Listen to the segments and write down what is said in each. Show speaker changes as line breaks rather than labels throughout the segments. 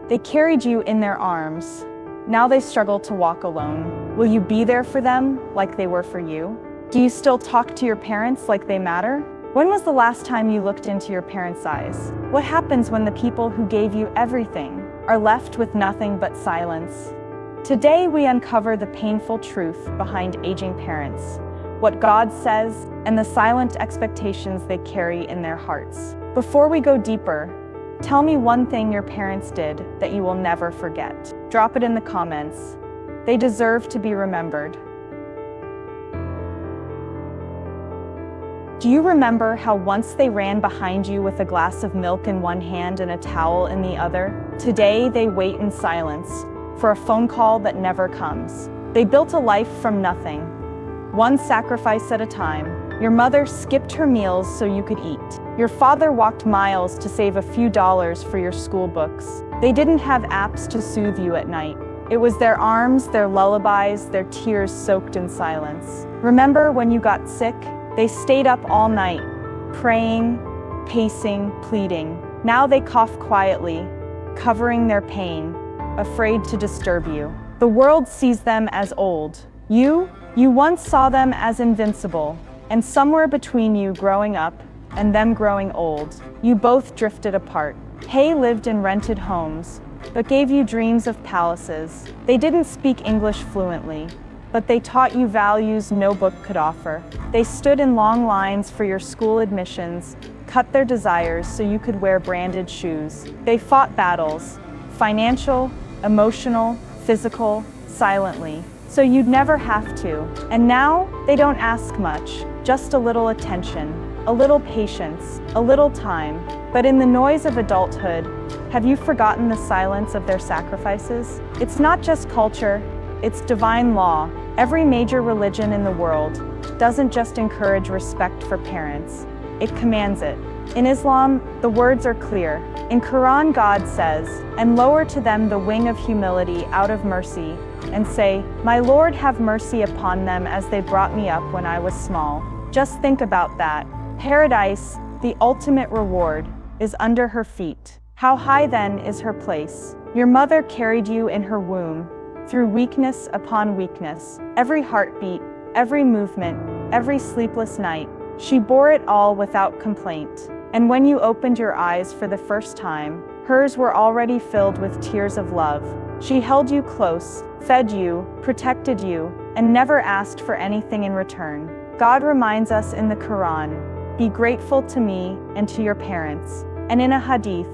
They carried you in their arms. Now they struggle to walk alone. Will you be there for them like they were for you? Do you still talk to your parents like they matter? When was the last time you looked into your parents' eyes? What happens when the people who gave you everything are left with nothing but silence? Today we uncover the painful truth behind aging parents, what God says, and the silent expectations they carry in their hearts. Before we go deeper, tell me one thing your parents did that you will never forget. Drop it in the comments. They deserve to be remembered. Do you remember how once they ran behind you with a glass of milk in one hand and a towel in the other? Today they wait in silence for a phone call that never comes. They built a life from nothing, one sacrifice at a time. Your mother skipped her meals so you could eat. Your father walked miles to save a few dollars for your school books. They didn't have apps to soothe you at night. It was their arms, their lullabies, their tears soaked in silence. Remember when you got sick? They stayed up all night, praying, pacing, pleading. Now they cough quietly, covering their pain, afraid to disturb you. The world sees them as old. You once saw them as invincible. And somewhere between you growing up and them growing old, you both drifted apart. They lived in rented homes, but gave you dreams of palaces. They didn't speak English fluently, but they taught you values no book could offer. They stood in long lines for your school admissions, cut their desires so you could wear branded shoes. They fought battles, financial, emotional, physical, silently, so you'd never have to. And now, they don't ask much, just a little attention, a little patience, a little time. But in the noise of adulthood, have you forgotten the silence of their sacrifices? It's not just culture, it's divine law. Every major religion in the world doesn't just encourage respect for parents, it commands it. In Islam, the words are clear. In Quran, God says, "And lower to them the wing of humility out of mercy, and say, My Lord, have mercy upon them as they brought me up when I was small." Just think about that. Paradise, the ultimate reward, is under her feet. How high then is her place? Your mother carried you in her womb, through weakness upon weakness. Every heartbeat, every movement, every sleepless night, she bore it all without complaint. And when you opened your eyes for the first time, hers were already filled with tears of love. She held you close, fed you, protected you, and never asked for anything in return. God reminds us in the Quran, "Be grateful to me and to your parents." And in a hadith,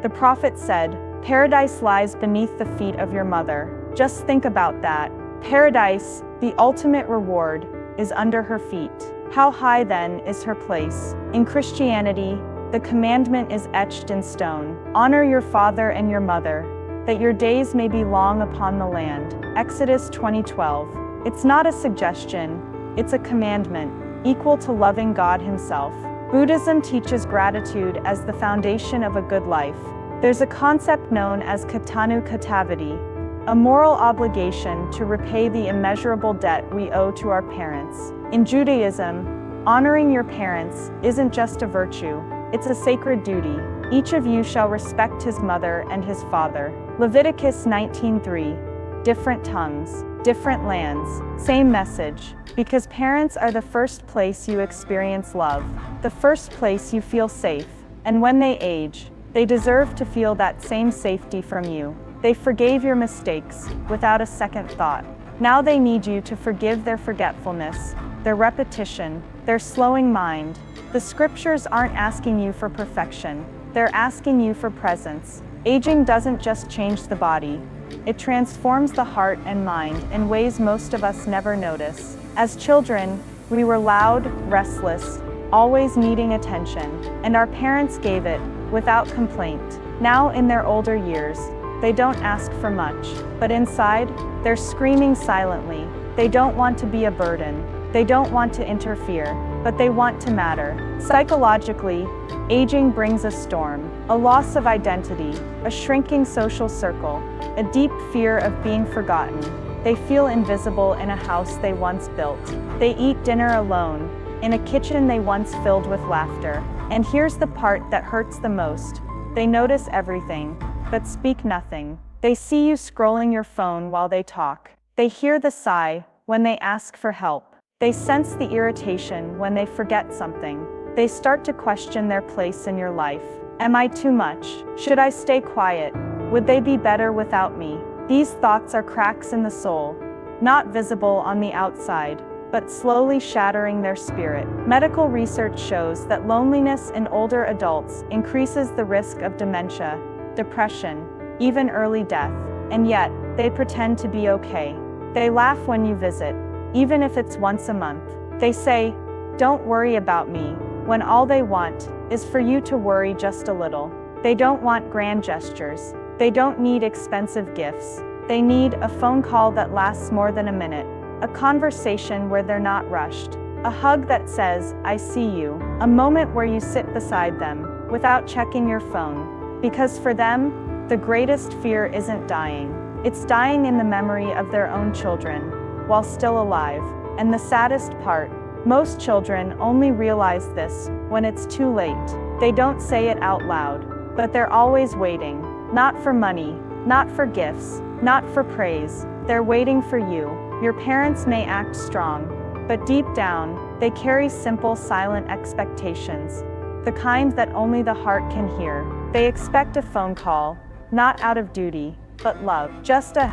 the Prophet said, "Paradise lies beneath the feet of your mother." Just think about that. Paradise, the ultimate reward, is under her feet. How high then is her place? In Christianity, the commandment is etched in stone. Honor your father and your mother, that your days may be long upon the land. Exodus 20:12. It's not a suggestion, it's a commandment, equal to loving God himself. Buddhism teaches gratitude as the foundation of a good life. There's a concept known as katanu katavati, a moral obligation to repay the immeasurable debt we owe to our parents. In Judaism, honoring your parents isn't just a virtue, it's a sacred duty. Each of you shall respect his mother and his father. Leviticus 19:3. Different tongues, different lands, same message. Because parents are the first place you experience love, the first place you feel safe. And when they age, they deserve to feel that same safety from you. They forgave your mistakes without a second thought. Now they need you to forgive their forgetfulness, their repetition, their slowing mind. The scriptures aren't asking you for perfection, they're asking you for presence. Aging doesn't just change the body, it transforms the heart and mind in ways most of us never notice. As children, we were loud, restless, always needing attention, and our parents gave it without complaint. Now in their older years, they don't ask for much, but inside, they're screaming silently. They don't want to be a burden. They don't want to interfere, but they want to matter. Psychologically, aging brings a storm, a loss of identity, a shrinking social circle, a deep fear of being forgotten. They feel invisible in a house they once built. They eat dinner alone, in a kitchen they once filled with laughter. And here's the part that hurts the most. They notice everything. but speak nothing. They see you scrolling your phone while they talk. They hear the sigh when they ask for help. They sense the irritation when they forget something. They start to question their place in your life. Am I too much? Should I stay quiet? Would they be better without me? These thoughts are cracks in the soul, not visible on the outside, but slowly shattering their spirit. Medical research shows that loneliness in older adults increases the risk of dementia, depression, even early death, and yet, they pretend to be okay. They laugh when you visit, even if it's once a month. They say, "Don't worry about me," when all they want is for you to worry just a little. They don't want grand gestures. They don't need expensive gifts. They need a phone call that lasts more than a minute, a conversation where they're not rushed, a hug that says, "I see you," a moment where you sit beside them without checking your phone. Because for them, the greatest fear isn't dying. It's dying in the memory of their own children while still alive. And the saddest part, most children only realize this when it's too late. They don't say it out loud, but they're always waiting, not for money, not for gifts, not for praise. They're waiting for you. Your parents may act strong, but deep down, they carry simple, silent expectations, the kind that only the heart can hear. They expect a phone call, not out of duty, but love. Just a,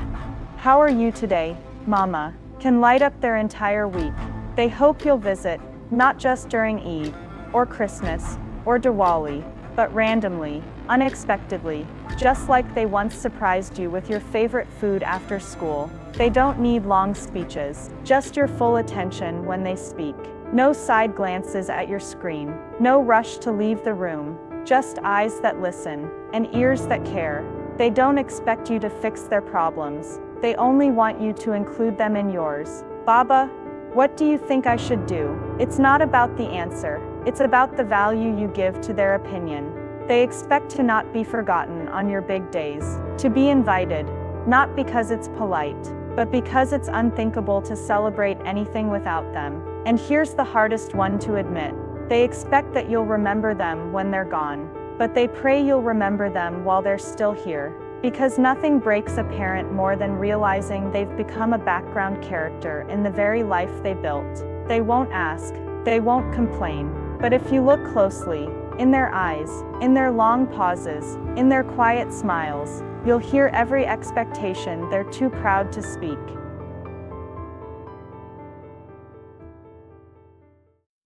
"How are you today, Mama?" can light up their entire week. They hope you'll visit, not just during Eid, or Christmas, or Diwali, but randomly, unexpectedly, just like they once surprised you with your favorite food after school. They don't need long speeches, just your full attention when they speak. No side glances at your screen, no rush to leave the room, just eyes that listen, and ears that care. They don't expect you to fix their problems. They only want you to include them in yours. "Baba, what do you think I should do?" It's not about the answer. It's about the value you give to their opinion. They expect to not be forgotten on your big days, to be invited, not because it's polite, but because it's unthinkable to celebrate anything without them. And here's the hardest one to admit. They expect that you'll remember them when they're gone, but they pray you'll remember them while they're still here. Because nothing breaks a parent more than realizing they've become a background character in the very life they built. They won't ask, they won't complain, but if you look closely, in their eyes, in their long pauses, in their quiet smiles, you'll hear every expectation they're too proud to speak.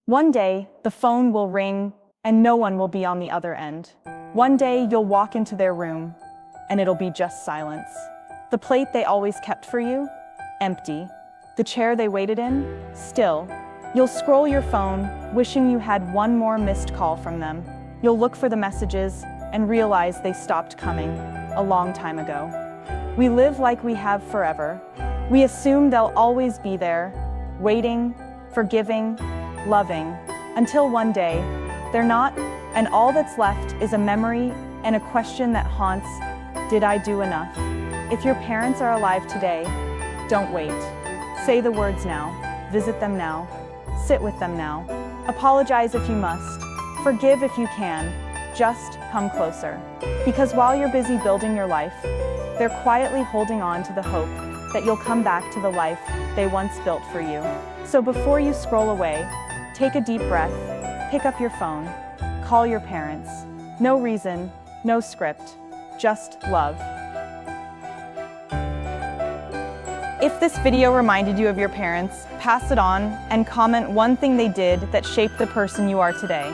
One day, the phone will ring, and no one will be on the other end. One day, you'll walk into their room, and it'll be just silence. The plate they always kept for you? Empty. The chair they waited in? Still. You'll scroll your phone, wishing you had one more missed call from them. You'll look for the messages and realize they stopped coming a long time ago. We live like we have forever. We assume they'll always be there, waiting, forgiving, loving, until one day, they're not, and all that's left is a memory and a question that haunts, did I do enough? If your parents are alive today, don't wait. Say the words now, visit them now, sit with them now. Apologize if you must, forgive if you can, just come closer. Because while you're busy building your life, they're quietly holding on to the hope that you'll come back to the life they once built for you. So before you scroll away, take a deep breath, pick up your phone, call your parents. No reason, no script, just love. If this video reminded you of your parents, pass it on and comment one thing they did that shaped the person you are today.